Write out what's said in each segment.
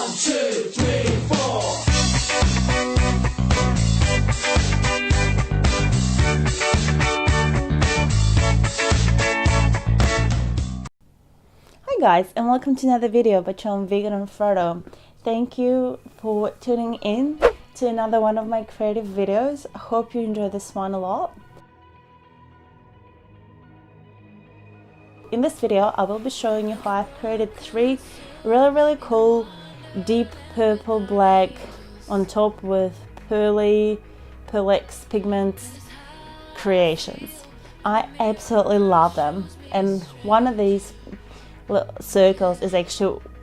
2, 3, 4. Hi guys, and welcome to another video by Chum Vegan and Frodo. Thank you for tuning in to another one of my creative videos. I hope you enjoy this one a lot. In this video, I will be showing you how I've created three really cool deep purple black on top with pearlex pigments creations. I absolutely love them, and one of these circles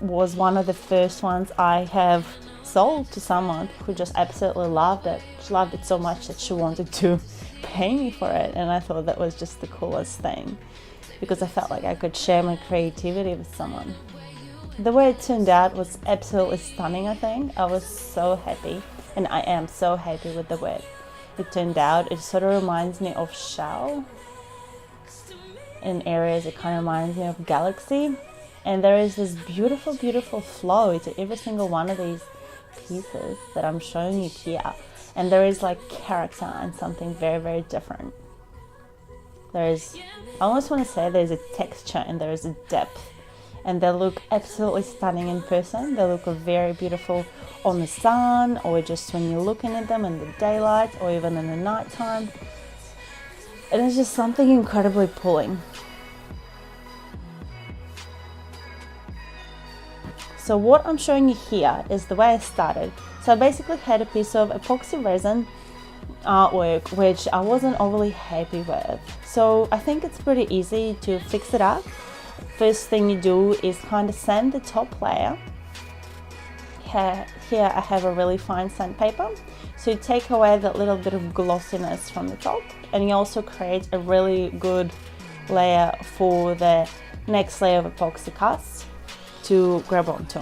was one of the first ones I have sold to someone who just absolutely loved it. She loved it so much that she wanted to pay me for it, and I thought that was just the coolest thing because I felt like I could share my creativity with someone. The way it turned out was absolutely stunning. I think I was so happy, and I am so happy with the way it turned out. It sort of reminds me of shell. In areas it kind of reminds me of galaxy, and there is this beautiful flow to every single one of these pieces that I'm showing you here, and there is like character and something very different. I almost want to say there's a texture and there is a depth, and they look absolutely stunning in person. They look very beautiful on the sun, or just when you're looking at them in the daylight, or even in the nighttime. And it's just something incredibly pulling. So what I'm showing you here is the way I started. So I basically had a piece of epoxy resin artwork which I wasn't overly happy with. So I think it's pretty easy to fix it up. First thing you do is kind of sand the top layer. Here I have a really fine sandpaper. So you take away that little bit of glossiness from the top, and you also create a really good layer for the next layer of epoxy cast to grab onto.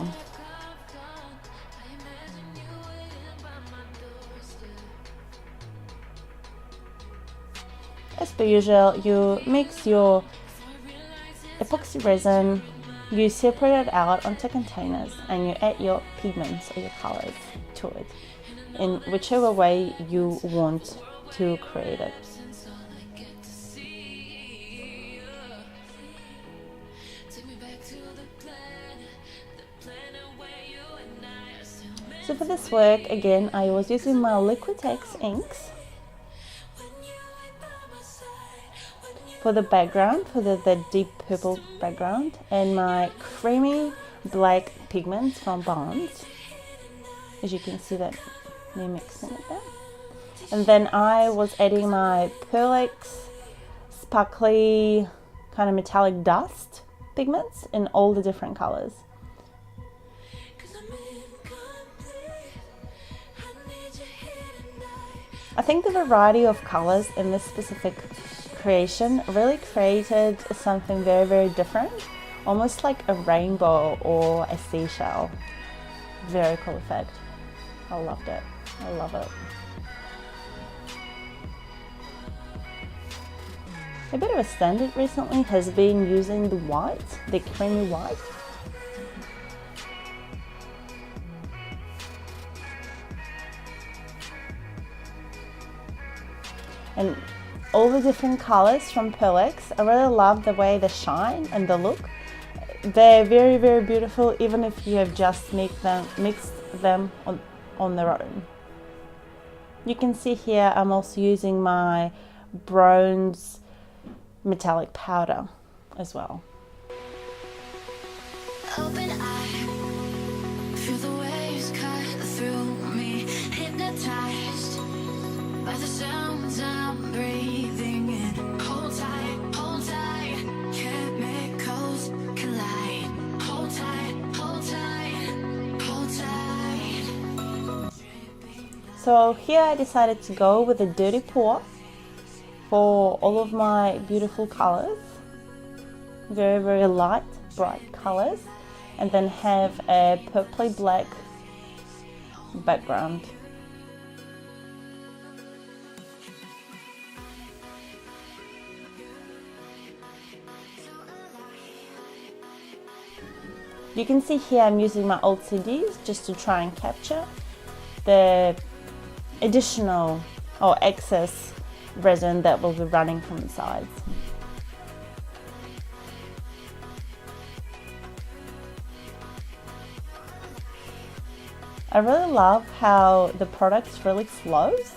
As per usual, you mix your epoxy resin, you separate it out onto containers, and you add your pigments or your colors to it in whichever way you want to create it. So for this work, again, I was using my Liquitex inks for the background, for the deep purple background, and my creamy black pigments from Bonds. As you can see that me mixing it there. And then I was adding my pearlex sparkly kind of metallic dust pigments in all the different colors. I think the variety of colors in this specific creation really created something very different, almost like a rainbow or a seashell. Very cool effect. I loved it. I love it. A bit of a standard recently has been using the white, the creamy white. And all the different colors from Pearlex, I really love the way they shine and the look. They're very beautiful, even if you have just mixed them on their own. You can see here I'm also using my bronze metallic powder as well. Open eye, feel the waves cut through me, hypnotized by the sounds I'm breathing in. Hold tight, chemicals collide. Hold tight, hold tight, hold tight. So here I decided to go with a dirty pour for all of my beautiful colors. Very light, bright colors. And then have a purpley black background. You can see here I'm using my old CDs just to try and capture the additional or excess resin that will be running from the sides. I really love how the product really flows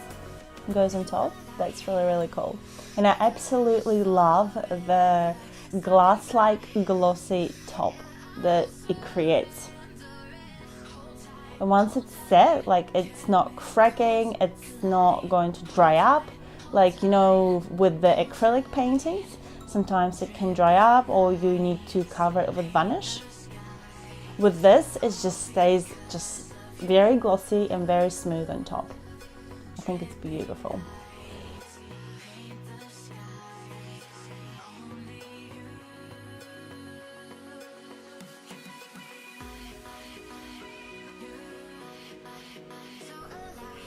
and goes on top. That's really cool. And I absolutely love the glass-like glossy top that it creates. And once it's set, like, it's not cracking, it's not going to dry up. Like, you know, with the acrylic paintings, sometimes it can dry up or you need to cover it with varnish. With this, it just stays just very glossy and very smooth on top. I think it's beautiful.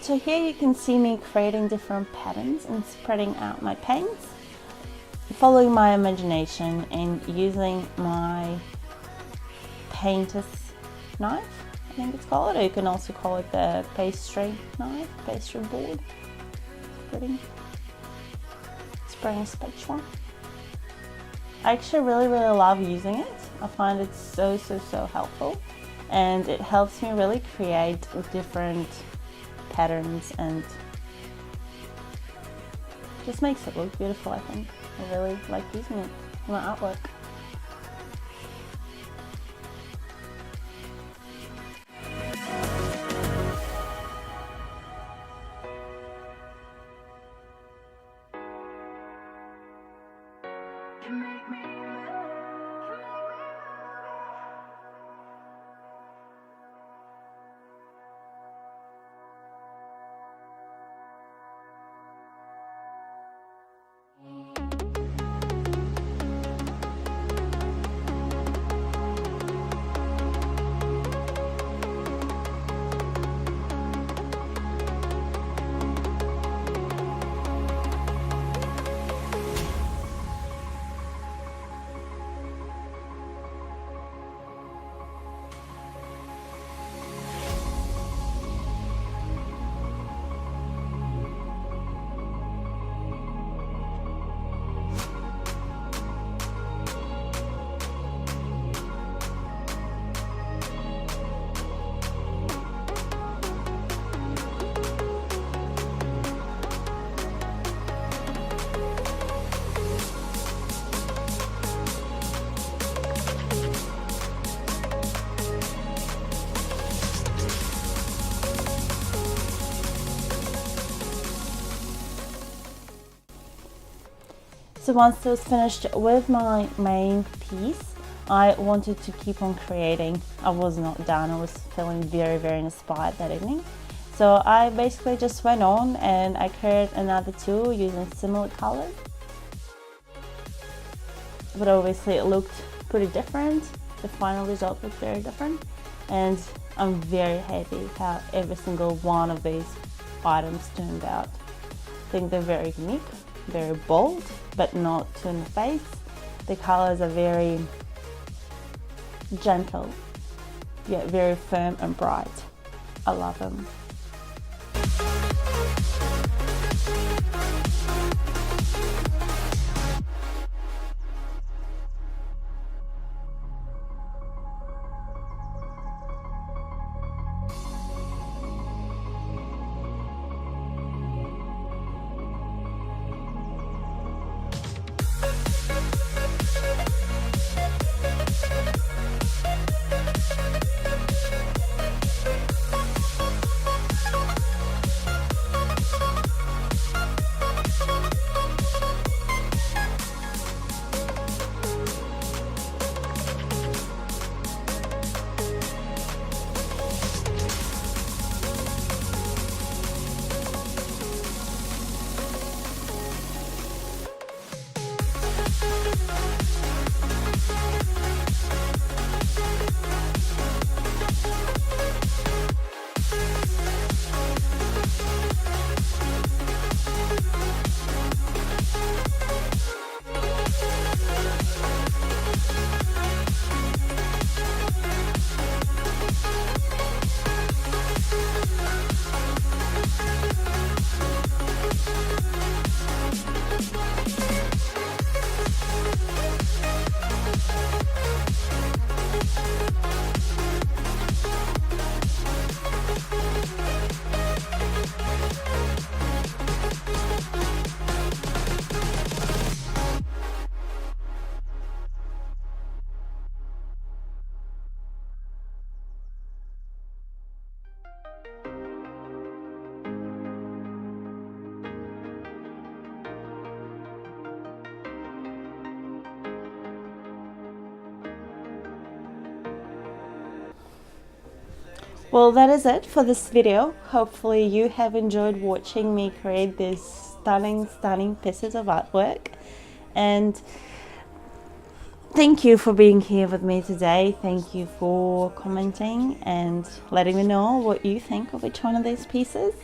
So here you can see me creating different patterns and spreading out my paints, following my imagination and using my painter's knife, I think it's called, or you can also call it the pastry knife, pastry board, spraying spatula. I actually really love using it. I find it so helpful, and it helps me really create different patterns and just makes it look beautiful. I think I really like using it in my artwork. So once I was finished with my main piece, I wanted to keep on creating. I was not done. I was feeling very inspired that evening. So I basically just went on and I created another two using similar colors. But obviously it looked pretty different. The final result looked very different. And I'm very happy how every single one of these items turned out. I think they're very unique, very bold, but not too in the face. The colors are very gentle, yet very firm and bright. I love them. Well, that is it for this video. Hopefully you have enjoyed watching me create these stunning pieces of artwork, and thank you for being here with me today. Thank you for commenting and letting me know what you think of each one of these pieces.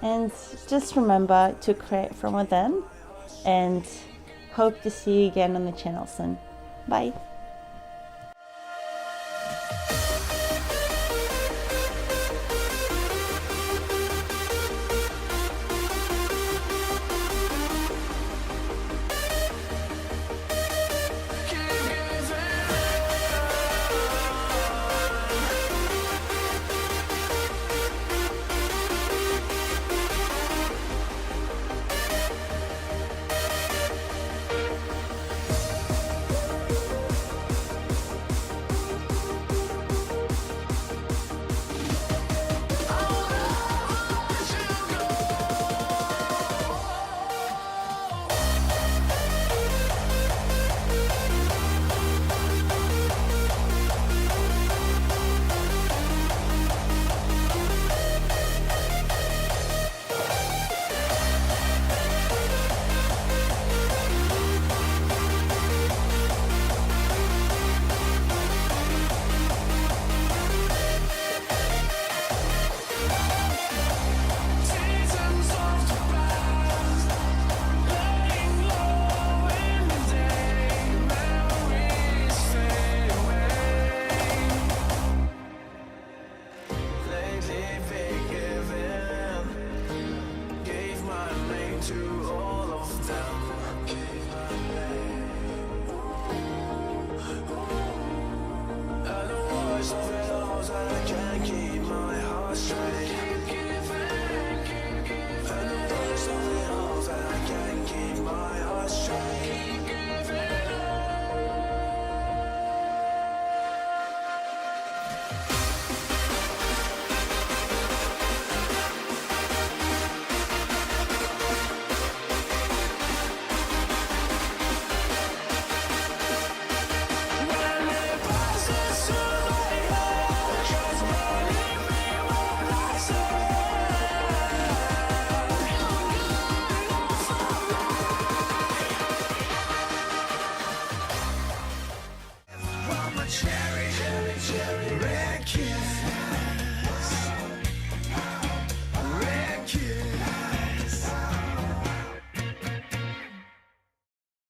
And just remember to create from within, and hope to see you again on the channel soon. Bye.